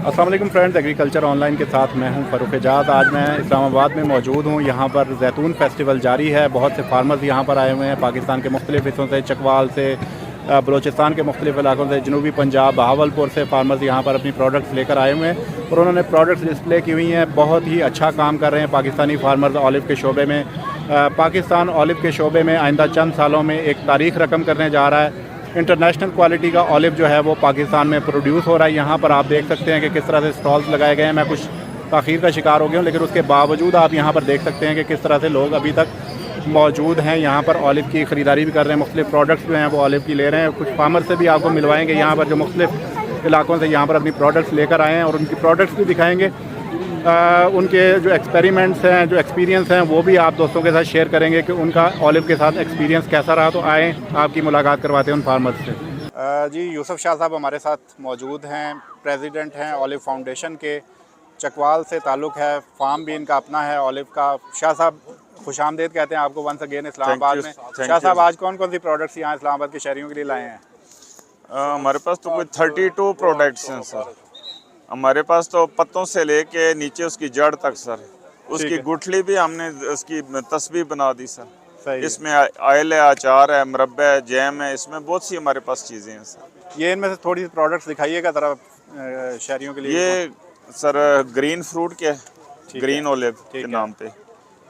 अस्सलाम वालेकुम friends, agriculture online के साथ मैं हूं फ़ारूक एजाज। आज मैं इस्लामाबाद में मौजूद हूं। यहां पर जैतून फेस्टिवल जारी है। बहुत से फार्मर्स यहां पर आए हुए हैं पाकिस्तान के मुख्तलिफ़ हिस्सों से, चकवाल से, बलूचिस्तान के मुख्तलिफ़ इलाकों से, जनूबी पंजाब, बहावलपुर से फार्मर्स यहां पर अपनी प्रोडक्ट्स लेकर आए हुए हैं और उन्होंने प्रोडक्ट्स डिस्प्ले की हुई हैं। बहुत ही अच्छा काम कर रहे हैं पाकिस्तानी फार्मर्स ऑलिव के शोबे में। पाकिस्तान ऑलिव के शोबे में आइंदा चंद सालों में एक तारीख़ रकम करने जा रहा है। इंटरनेशनल क्वालिटी का ऑलिव जो है वो पाकिस्तान में प्रोड्यूस हो रहा है। यहाँ पर आप देख सकते हैं कि किस तरह से स्टॉल्स लगाए गए हैं। मैं कुछ ताख़ीर का शिकार हो गया हूँ, लेकिन उसके बावजूद आप यहाँ पर देख सकते हैं कि किस तरह से लोग अभी तक मौजूद हैं। यहाँ पर ऑलिव की ख़रीदारी भी कर रहे हैं, मुख्तलिफ़ प्रोडक्ट्स जो हैं वो ऑलिव की ले रहे हैं। कुछ फार्मर से भी आपको मिलवाएंगे यहाँ पर, जो मुख्तलिफ़ इलाकों से यहाँ पर अपनी प्रोडक्ट्स लेकर आए हैं, और उनकी प्रोडक्ट्स भी दिखाएँगे। उनके जो एक्सपेरिमेंट्स हैं, जो एक्सपीरियंस हैं, वो भी आप दोस्तों के साथ शेयर करेंगे कि उनका ऑलिव के साथ एक्सपीरियंस कैसा रहा। तो आएँ, आपकी मुलाकात करवाते हैं उन फार्मर्स से। जी, यूसुफ शाह साहब हमारे साथ मौजूद हैं, प्रेसिडेंट हैं ऑलिव फाउंडेशन के। चकवाल से ताल्लुक़ है, फार्म भी इनका अपना है ऑलिव का। शाह साहब खुशामदीद कहते हैं आपको वंस अगेन इस्लामाबाद में। शाह साहब, आज कौन कौन सी प्रोडक्ट्स यहाँ इस्लामाबाद के शहरियों के लिए लाए हैं? हमारे पास तो कोई 32 प्रोडक्ट्स हैं सर। हमारे पास तो पत्तों से लेके नीचे उसकी जड़ तक सर, उसकी गुठली भी हमने उसकी तस्बीर बना दी सर। इसमें ऑयल है, अचार है, मुरब्बा है, जैम है, इसमें बहुत सी हमारे पास चीज़ें हैं सर। ये इनमें से थोड़ी सी प्रोडक्ट्स दिखाइएगा ज़रा शहरियों के लिए। ये सर ग्रीन फ्रूट के, ग्रीन ऑलिव के नाम पे,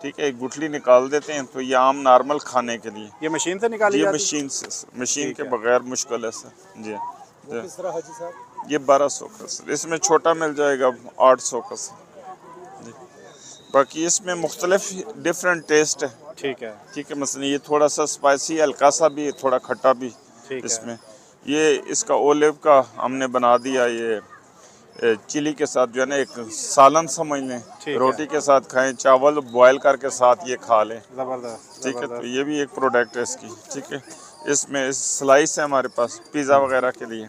ठीक है। गुठली निकाल देते हैं तो ये आम नॉर्मल खाने के लिए। ये मशीन से निकाली ये जाती है? मशीन से, मशीन के बगैर मुश्किल है सर जी। किस तरह हाजी साहब? ये 1200 का सर, इसमें छोटा मिल जाएगा 800 का सर जी। बाकी इसमें मुख्तलिफ डिफरेंट टेस्ट है, ठीक है। ठीक है। मसलन ये थोड़ा सा स्पाइसी, हल्का सा भी, थोड़ा खट्टा भी इसमें। ये इसका ओलिव का हमने बना दिया, ये चिली के साथ जो है ना, एक सालन समझ लें, रोटी के साथ खाएं, चावल बॉयल करके साथ ये खा लें, ज़बरदस्त, ठीक है। तो ये भी एक प्रोडक्ट है इसकी, ठीक है। इसमें स्लाइस है हमारे पास पिज़्ज़ा वगैरह के लिए,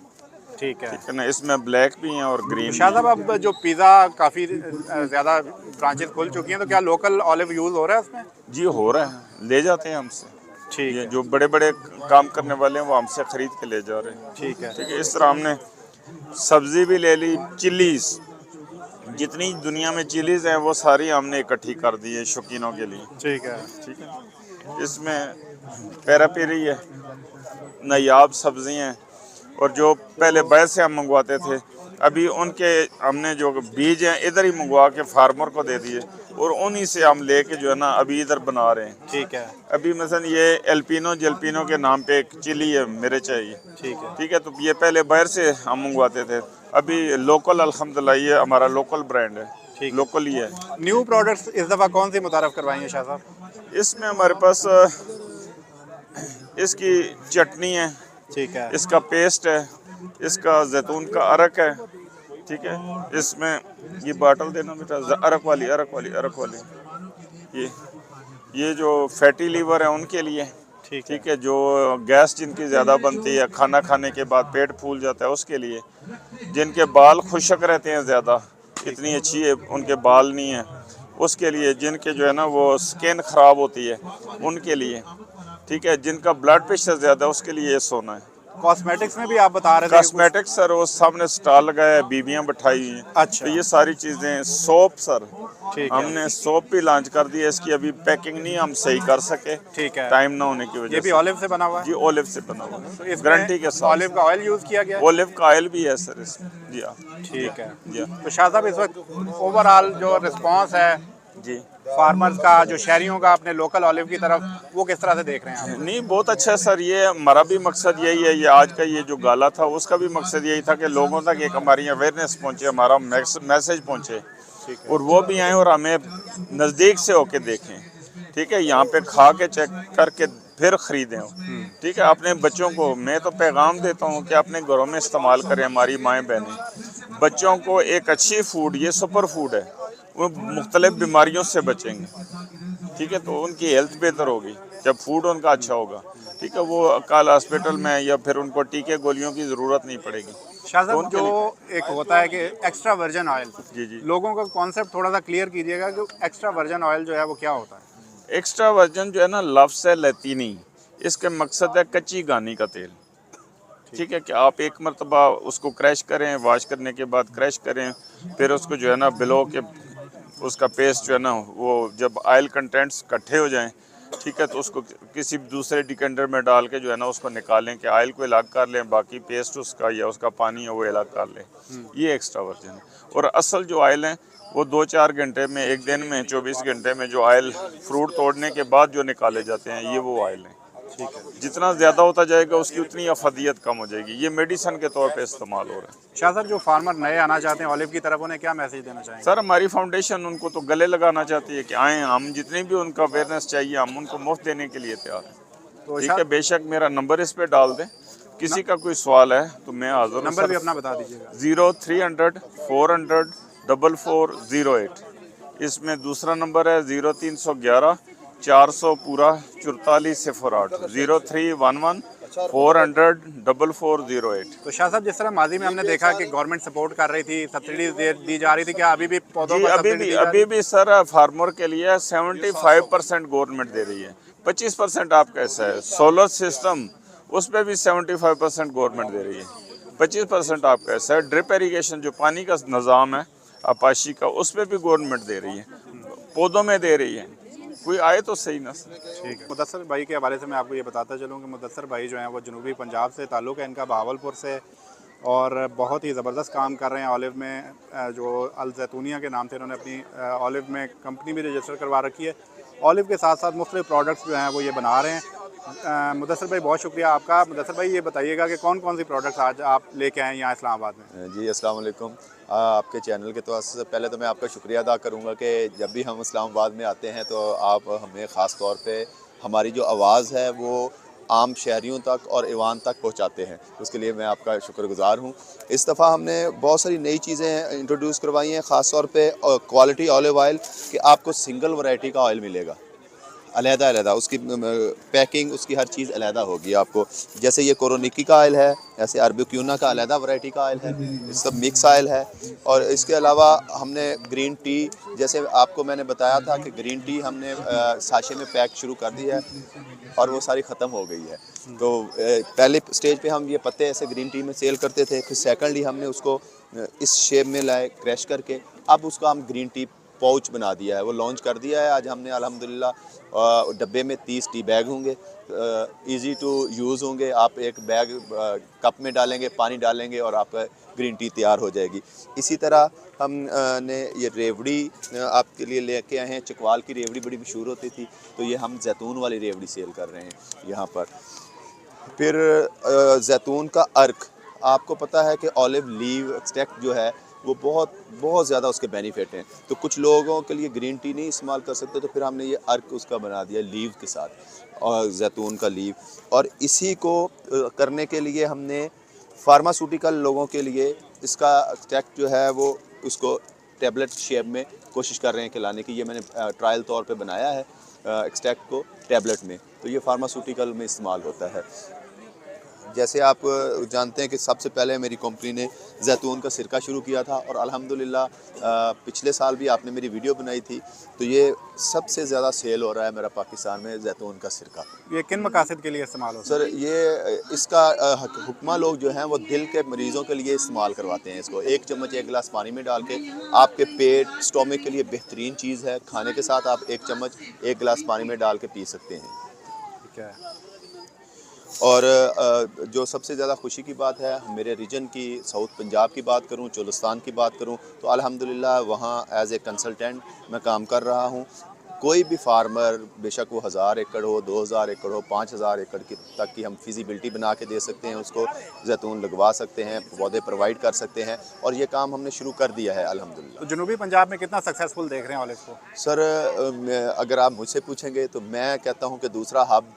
ठीक है ना। इसमें ब्लैक भी हैं और ग्रीन। शाह साहब, अब जो पिज़्ज़ा काफ़ी ज़्यादा ब्रांचेस खुल चुकी हैं, तो क्या लोकल ऑलिव यूज़ हो रहा है उसमें? जी हो रहा है, ले जाते हैं हमसे, ठीक ये है, जो बड़े बड़े काम करने वाले हैं वो हमसे ख़रीद के ले जा रहे हैं, ठीक है। ठीक है। इस तरह हमने सब्ज़ी भी ले ली, चिलीज़, जितनी दुनिया में चिलीज़ हैं वो सारी हमने इकट्ठी कर दी है शौकीनों के लिए, ठीक है, ठीक है। इसमें पेरा पेरी है, नायाब सब्ज़ी हैं, और जो पहले बाहर से हम मंगवाते थे, अभी उनके हमने जो बीज हैं इधर ही मंगवा के फार्मर को दे दिए, और उन्हीं से हम लेके जो है ना अभी इधर बना रहे हैं, ठीक है, अभी मसलन ये एल्पिनो जल्पिनो के नाम पे एक चिली है, मेरे चाहिए, ठीक है। तो ये पहले बाहर से हम मंगवाते थे, अभी लोकल अल्हम्दुलिल्लाह ये हमारा लोकल ब्रांड है, लोकल ही है। न्यू प्रोडक्ट्स इस दफ़ा कौन सी मुतारफ़ करवाएंगे शाह साहब? इसमें हमारे पास इसकी चटनी है, ठीक है, इसका पेस्ट है, इसका जैतून का अरक है, ठीक है। इसमें ये बाटल देना बेटा, अरक वाली, अरक वाली, अरक वाली। ये जो फैटी लीवर है उनके लिए, ठीक है। जो गैस जिनकी ज़्यादा बनती है, खाना खाने के बाद पेट फूल जाता है, उसके लिए। जिनके बाल खुशक रहते हैं ज़्यादा, इतनी अच्छी है उनके बाल नहीं है, उसके लिए। जिनके जो है ना वो स्किन ख़राब होती है उनके लिए, ठीक है। जिनका ब्लड प्रेशर ज़्यादा है उसके लिए ये सोना है। कॉस्मेटिक्स में भी आप बता रहे थे? कॉस्मेटिक्स सर, वो सामने स्टॉल लगाया है, बीबियाँ बैठाई हुई हैं। अच्छा, तो ये सारी चीज़ें, सोप सर, ठीक है, हमने सोप भी लॉन्च कर दी है। इसकी अभी पैकिंग नहीं हम सही कर सके, ठीक है, टाइम ना होने की वजह से। ये भी ऑलिव से बना हुआ है? जी ऑलिव से बना हुआ तो है, इसमें गारंटी के साथ। ऑलिव का ऑयल यूज़ किया गया है? ऑलिव का ऑयल भी है सर इसमें, जी हाँ, ठीक है। जी हाँ, तो शाह साहब, इस वक्त ओवरऑल जो रिस्पॉन्स है जी। फार्मर्स का, जो शहरियों का अपने लोकल ऑलिव की तरफ, वो किस तरह से देख रहे हैं आप? नहीं, बहुत अच्छा है सर। ये हमारा भी मकसद यही है, ये आज का ये जो गाला था उसका भी मकसद यही था कि लोगों तक एक हमारी अवेयरनेस पहुँचे, हमारा मैसेज पहुँचे, और वो भी आएँ और हमें नज़दीक से होके देखें, ठीक है। यहाँ पे खा के चेक करके फिर ख़रीदें, ठीक है। अपने बच्चों को मैं तो पैगाम देता हूँ कि अपने घरों में इस्तेमाल करें। हमारी माएँ बहनें, बच्चों को एक अच्छी फूड, ये सुपर फूड है, वो मुख्तलिफ बीमारियों से बचेंगे, ठीक है। तो उनकी हेल्थ बेहतर होगी जब फूड उनका अच्छा होगा, ठीक है। वो कल हॉस्पिटल में या फिर उनको टीके गोलियों की ज़रूरत नहीं पड़ेगी। शाह साहब, जो एक होता है कि एक्स्ट्रा वर्जन ऑयल, जी, लोगों का कॉन्सेप्ट थोड़ा सा क्लियर कीजिएगा कि एक्स्ट्रा वर्जन ऑयल जो है वो क्या होता है? एक्स्ट्रा वर्जन जो है ना, लफ्ज़ है लैतीनी, इसके मकसद है कच्ची गानी का तेल, ठीक है कि आप एक मरतबा उसको क्रैश करें, वॉश करने के बाद क्रैश करें, फिर उसको जो है ना बिलो के उसका पेस्ट जो है ना वो जब ऑयल कंटेंट्स इकट्ठे हो जाएं, ठीक है, तो उसको किसी दूसरे डिकेंडर में डाल के जो है ना उसको निकालें कि ऑयल को अलग कर लें, बाकी पेस्ट उसका या उसका पानी है वो अलग कर लें। ये एक्स्ट्रा वर्जन है। और असल जो ऑयल है वो 2-4 घंटे में, एक दिन में 24 घंटे में जो ऑयल फ्रूट तोड़ने के बाद जो निकाले जाते हैं, ये वो ऑयल हैं। जितना ज़्यादा होता जाएगा उसकी उतनी अफादियत कम हो जाएगी। ये मेडिसन के तौर पे इस्तेमाल हो रहा है। शाह साहब, जो फार्मर नए आना चाहते हैं ऑलिव की तरफ, उन्हें क्या मैसेज देना चाहेंगे? सर, हमारी फाउंडेशन उनको तो गले लगाना चाहती है कि आएँ, हम जितनी भी उनका अवेयरनेस चाहिए हम उनको मुफ्त देने के लिए तैयार हैं। तो ठीक है, बेशक मेरा नंबर इस पे डाल दें, किसी का कोई सवाल है तो मैं हाजिर हूँ। नंबर भी अपना बता दीजिएगा। 0300 400 4408। इसमें दूसरा नंबर है 0311 400 पूरा 4408 0311 400 4408। तो शाह साहब, जिस तरह माजी में हमने देखा कि गवर्नमेंट सपोर्ट कर रही थी, सब्सिडीज दी जा रही थी, क्या अभी भी पौधों जी पर अभी सब्सिडी भी दी जा रही है? सर फार्मर के लिए 75% गवर्नमेंट दे रही है, 25% आपका ऐसा है। सोलर सिस्टम उस पर भी 75% गवर्नमेंट दे रही है, 25% आपका ऐसा है। ड्रिप इरीगेशन जो पानी का निज़ाम है अपाशी का, उस पर भी गवर्नमेंट दे रही है, पौधों में दे रही है। कोई आए तो सही ना सर। ठीक है। मुदस्सर भाई के हवाले से मैं आपको ये बताता चलूँ कि मुदस्सर भाई जो हैं वो जनूबी पंजाब से ताल्लुक़ है इनका, बहावलपुर से, और बहुत ही ज़बरदस्त काम कर रहे हैं ऑलिव में। जो अल जैतूनिया के नाम से इन्होंने अपनी ऑलिव में कंपनी भी रजिस्टर करवा रखी है। ऑलिव के साथ साथ मुख्तलिफ प्रोडक्ट्स जो हैं वो ये बना रहे हैं। मुदस्सर भाई, बहुत शुक्रिया आपका। मुदस्सर भाई, ये बताइएगा कि कौन कौन सी प्रोडक्ट्स आज आप लेके आए हैं यहाँ इस्लामाबाद में? जी, अस्सलाम वालेकुम। आपके चैनल के तो सबसे पहले तो मैं आपका शुक्रिया अदा करूँगा कि जब भी हम इस्लामाबाद में आते हैं तो आप हमें ख़ास तौर पे हमारी जो आवाज़ है वो आम शहरियों तक और ईवान तक पहुँचाते हैं, उसके लिए मैं आपका शुक्रगुज़ार हूँ। इस दफ़ा हमने बहुत सारी नई चीज़ें इंट्रोड्यूस करवाई हैं, ख़ास तौर पे क्वालिटी ऑलिव ऑयल, कि आपको सिंगल वैरायटी का ऑयल मिलेगा, अलहदा उसकी पैकिंग, उसकी हर चीज़ अलहदा होगी आपको। जैसे ये कोरोनिकी का ऑयल है, ऐसे अरबिक्यूना का अलहदा वैरायटी का ऑयल है, ये सब मिक्स ऑयल है। और इसके अलावा हमने ग्रीन टी, जैसे आपको मैंने बताया था कि ग्रीन टी हमने साशे में पैक शुरू कर दी है और वो सारी ख़त्म हो गई है। तो पहले स्टेज पे हम ये पत्ते ऐसे ग्रीन टी में सेल करते थे, फिर सेकेंडली हमने उसको इस शेप में लाए क्रैश करके, अब उसको हम ग्रीन टी पाउच बना दिया है, वो लॉन्च कर दिया है आज हमने अल्हम्दुलिल्लाह। डब्बे में 30 टी बैग होंगे, इजी टू यूज़ होंगे। आप एक बैग कप में डालेंगे, पानी डालेंगे और आपका ग्रीन टी तैयार हो जाएगी। इसी तरह हम ने ये रेवड़ी आपके लिए लेके आए हैं। चकवाल की रेवड़ी बड़ी मशहूर होती थी, तो ये हम जैतून वाली रेवड़ी सेल कर रहे हैं यहाँ पर। फिर जैतून का अर्क, आपको पता है कि ऑलिव लीव एक्सट्रैक्ट जो है वो बहुत ज़्यादा उसके बेनिफिट हैं। तो कुछ लोगों के लिए ग्रीन टी नहीं इस्तेमाल कर सकते, तो फिर हमने ये अर्क उसका बना दिया लीव के साथ, और जैतून का लीव। और इसी को करने के लिए हमने फार्मास्यूटिकल लोगों के लिए इसका एक्सट्रैक्ट जो है वो उसको टैबलेट शेप में कोशिश कर रहे हैं कि लाने की। ये मैंने ट्रायल तौर पे बनाया है एक्सट्रैक्ट को टैबलेट में, तो ये फार्मास्यूटिकल में इस्तेमाल होता है। जैसे आप जानते हैं कि सबसे पहले मेरी कंपनी ने जैतून का सिरका शुरू किया था, और अल्हम्दुलिल्लाह पिछले साल भी आपने मेरी वीडियो बनाई थी, तो ये सबसे ज़्यादा सेल हो रहा है मेरा पाकिस्तान में जैतून का सिरका। ये किन मकासद के लिए इस्तेमाल होता है? सर, ये इसका हुक्मा लोग जो हैं वो दिल के मरीज़ों के लिए इस्तेमाल करवाते हैं इसको। 1 चम्मच 1 गिलास पानी में डाल के, आपके पेट स्टोमक के लिए बेहतरीन चीज़ है। खाने के साथ आप 1 चम्मच 1 गिलास पानी में डाल के पी सकते हैं। ठीक है। और जो सबसे ज़्यादा खुशी की बात है, मेरे रीजन की साउथ पंजाब की बात करूं, चोलिस्तान की बात करूं, तो अल्हम्दुलिल्लाह वहां एज ए कंसल्टेंट मैं काम कर रहा हूं। कोई भी फार्मर, बेशक वो 1000 एकड़ हो, 2000 एकड़ हो, 5000 एकड़ की तक की हम फिजिबिलिटी बना के दे सकते हैं उसको, जैतून लगवा सकते हैं, पौधे प्रोवाइड कर सकते हैं, और ये काम हमने शुरू कर दिया है अल्हम्दुलिल्लाह। तो जनूबी पंजाब में कितना सक्सेसफुल देख रहे हैं ऑलिव को? सर, अगर आप मुझसे पूछेंगे तो मैं कहता हूँ कि दूसरा हब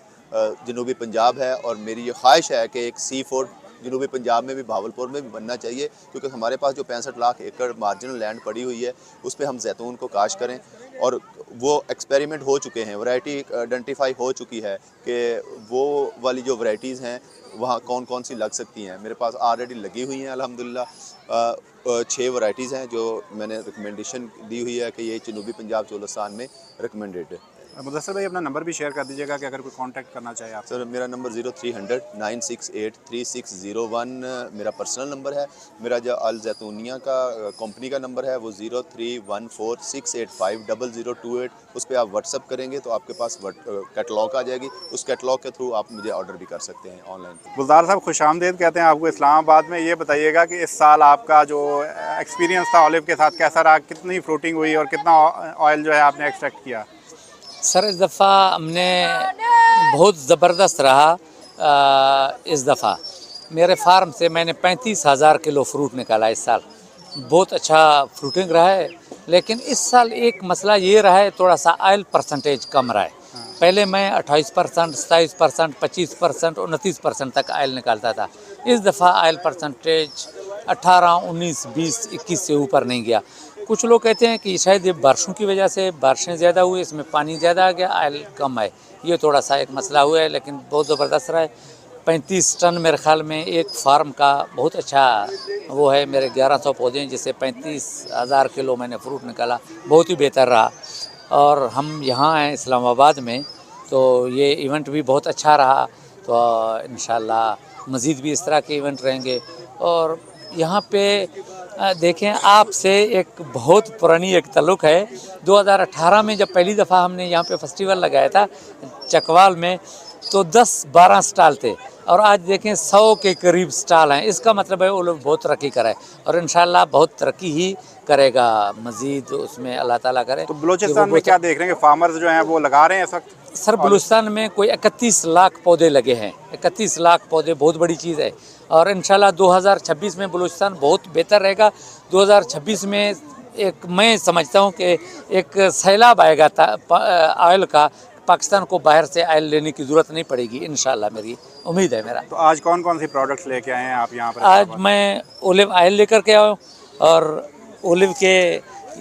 जनूबी पंजाब है, और मेरी ये ख्वाहिश है कि एक सी फूड जनूबी पंजाब में भी, भावलपुर में भी बनना चाहिए, क्योंकि हमारे पास जो 65 लाख एकड़ मार्जिनल लैंड पड़ी हुई है उस पर हम जैतून को काश करें। और वो एक्सपेरिमेंट हो चुके हैं, वैरायटी आइडेंटिफाई हो चुकी है कि वो वाली जो वैरायटीज़ हैं वहाँ कौन कौन सी लग सकती हैं। मेरे पास ऑलरेडी लगी हुई हैं अल्हम्दुलिल्लाह। 6 वैरायटीज़ हैं जो मैंने रिकमेंडेशन दी हुई है कि ये जनूबी पंजाब चोलिस्तान में रिकमेंडेड है। मुदस्सिर भाई अपना नंबर भी शेयर कर दीजिएगा कि अगर कोई कांटेक्ट करना चाहे आप। सर मेरा नंबर 0300 968 3601 मेरा पर्सनल नंबर है। मेरा जो अल जैतूनिया का कंपनी का नंबर है वो 031468500028। उस पर आप व्हाट्सअप करेंगे तो आपके पास कैटलॉग आ जाएगी। उस कैटलॉग के थ्रू आप मुझे ऑर्डर भी कर सकते हैं ऑनलाइन। गुलजार साहब खुशामदीद कहते हैं आपको इस्लामाबाद में। ये बताइएगा कि इस साल आपका जो एक्सपीरियंस था ऑलिव के साथ कैसा रहा, कितनी फ्रूटिंग हुई और कितना ऑयल जो है आपने एक्सट्रैक्ट किया? सर इस दफ़ा हमने बहुत ज़बरदस्त रहा। इस दफ़ा मेरे फार्म से मैंने 35,000 किलो फ्रूट निकाला इस साल। बहुत अच्छा फ्रूटिंग रहा है। लेकिन इस साल एक मसला ये रहा है, थोड़ा सा ऑयल परसेंटेज कम रहा है। पहले मैं 28%, 27%, 25%, 29% तक ऑयल निकालता था। इस दफ़ा ऑयल परसेंटेज 18, 19, 20, 21 से ऊपर नहीं गया। कुछ लोग कहते हैं कि शायद ये बारिशों की वजह से, बारिशें ज़्यादा हुई, इसमें पानी ज़्यादा आ गया, ऑयल कम है। ये थोड़ा सा एक मसला हुआ है, लेकिन बहुत ज़बरदस्त रहा है। 35 टन मेरे ख्याल में एक फार्म का बहुत अच्छा वो है। मेरे 1100 पौधे हैं जिससे 35,000 किलो मैंने फ्रूट निकाला। बहुत ही बेहतर रहा। और हम यहाँ हैं इस्लामाबाद में, तो ये इवेंट भी बहुत अच्छा रहा। तो इंशाल्लाह मज़ीद भी इस तरह के इवेंट रहेंगे। और यहाँ पे देखें, आपसे एक बहुत पुरानी एक ताल्लुक़ है। 2018 में जब पहली दफ़ा हमने यहाँ पे फेस्टिवल लगाया था चकवाल में, तो 10-12 स्टॉल थे और आज देखें 100 के करीब स्टॉल हैं। इसका मतलब है वो लोग बहुत तरक्की कराए और इंशाल्लाह बहुत तरक्की ही करेगा मज़ीद, उसमें अल्लाह ताला करे। तो बलूचिस्तान में क्या देख रहे हैं कि फार्मर्स जो हैं वो लगा रहे हैं इस वक्त? सर बलूचिस्तान में कोई 31 लाख पौधे लगे हैं। 31 लाख पौधे बहुत बड़ी चीज़ है। और इंशाल्लाह 2026 में बलूचिस्तान बहुत बेहतर रहेगा। 2026 में एक मैं समझता हूँ कि एक सैलाब आएगा ऑयल का। पाकिस्तान को बाहर से ऑयल लेने की ज़रूरत नहीं पड़ेगी इंशाल्लाह, मेरी उम्मीद है। मेरा तो आज कौन कौन सी प्रोडक्ट्स लेके आए हैं आप यहाँ पर? आज मैं ओलिव ऑयल लेकर के आया हूँ और ओलिव के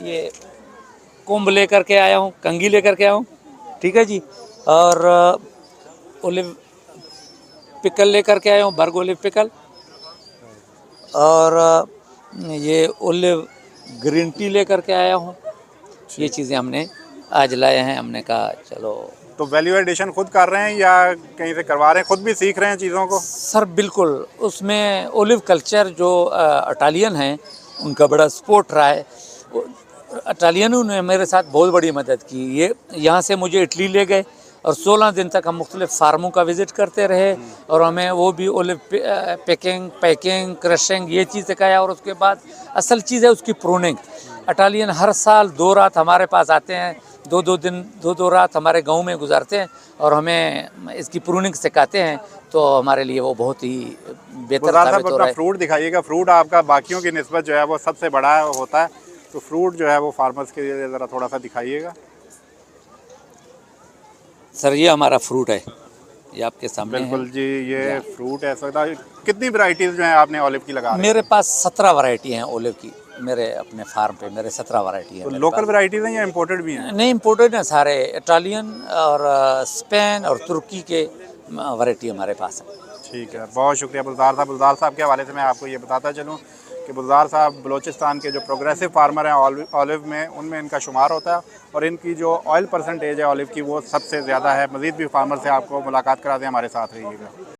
ये कुंभ लेकर के आया हूँ, कंगी लेकर के आया हूँ, ठीक है जी। और ओलिव पिकल लेकर के आया हूँ, बर्ग ओलिव पिकल। और ये ओलिव ग्रीन टी लेकर के आया हूँ। ये चीज़ें हमने आज लाए हैं। हमने कहा चलो। तो वैल्यू एडिशन खुद कर रहे हैं या कहीं से करवा रहे हैं, खुद भी सीख रहे हैं चीज़ों को? सर बिल्कुल, उसमें ओलिव कल्चर जो इटालियन हैं उनका बड़ा सपोर्ट रहा है। इटालियनों ने मेरे साथ बहुत बड़ी मदद की। ये यहाँ से मुझे इटली ले गए और 16 दिन तक हम मुख्तलिफ फार्मों का विज़िट करते रहे और हमें वो भी ओलिव पैकिंग, क्रशिंग ये चीज़ सिखाया। और उसके बाद असल चीज़ है उसकी प्रूनिंग। इटालियन हर साल 2 रात हमारे पास आते हैं, 2-2 दिन 2-2 रात हमारे गांव में गुजारते हैं और हमें इसकी प्रूनिंग सिखाते हैं। तो हमारे लिए वो बहुत ही बेहतर साबित हो रहा है। फ्रूट दिखाइएगा। फ्रूट आपका बाकियों की निस्बत जो है वो सबसे बड़ा होता है, तो फ्रूट जो है वो फार्मर्स के लिए ज़रा थोड़ा सा दिखाइएगा। सर ये हमारा फ्रूट है, ये आपके सामने है। बिल्कुल जी, ये फ्रूट है। कितनी वैरायटीज़ जो हैं आपने ऑलिव की लगा रहे हैं? मेरे पास 17 वैरायटी हैं ओलिव की। मेरे अपने फार्म पे मेरे 17 वैरायटी है। तो लोकल वैरायटीज़ हैं या इम्पोर्टेड भी हैं? नहीं, इम्पोर्टेड हैं सारे। इटालियन और स्पेन और तुर्की के वैरायटी हमारे पास है। ठीक है, बहुत शुक्रिया बुलजार साहब। बुलजार साहब के हवाले से मैं आपको ये बताता चलूँ कि बुलजार साहब बलूचिस्तान के जो प्रोग्रेसिव फार्मर हैं ऑलिव में, उनमें इनका शुमार होता है और इनकी जो ऑयल परसेंटेज है ऑलिव की वो सबसे ज़्यादा है। मज़ीद भी फार्मर से आपको मुलाकात करा दें, हमारे साथ रहिएगा।